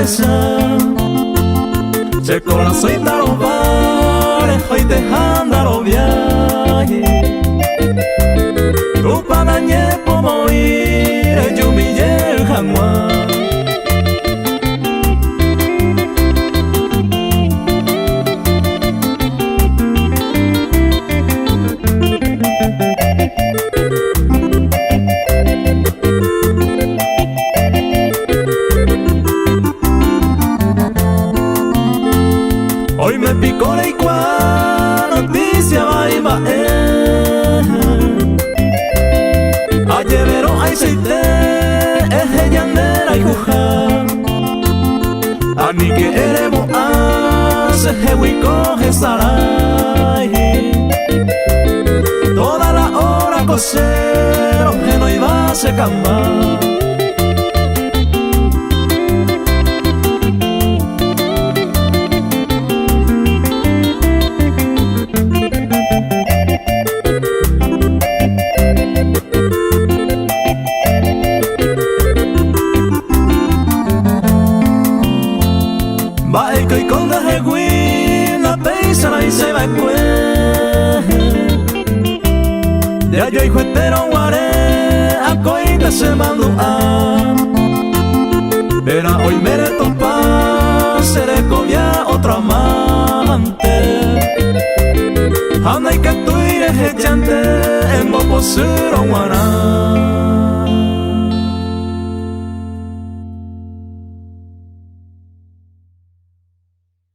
esa se corazón y da los bares hoy te anda los viajes tu panañe como ir yo mi el jamás. Hoy me picó la igual noticia va y va ayer vero ay seite es llanera y juja ani que eremo hace hewi coge sarai toda la hora cosero que no iba a se cambiar. Va el coi con la heguin la peisa y se va cue ya yo hijo entero guaré a coita se mandó a pero hoy me retopa se le comía otro amante anda y que tú iré echante en bopo suro guaná.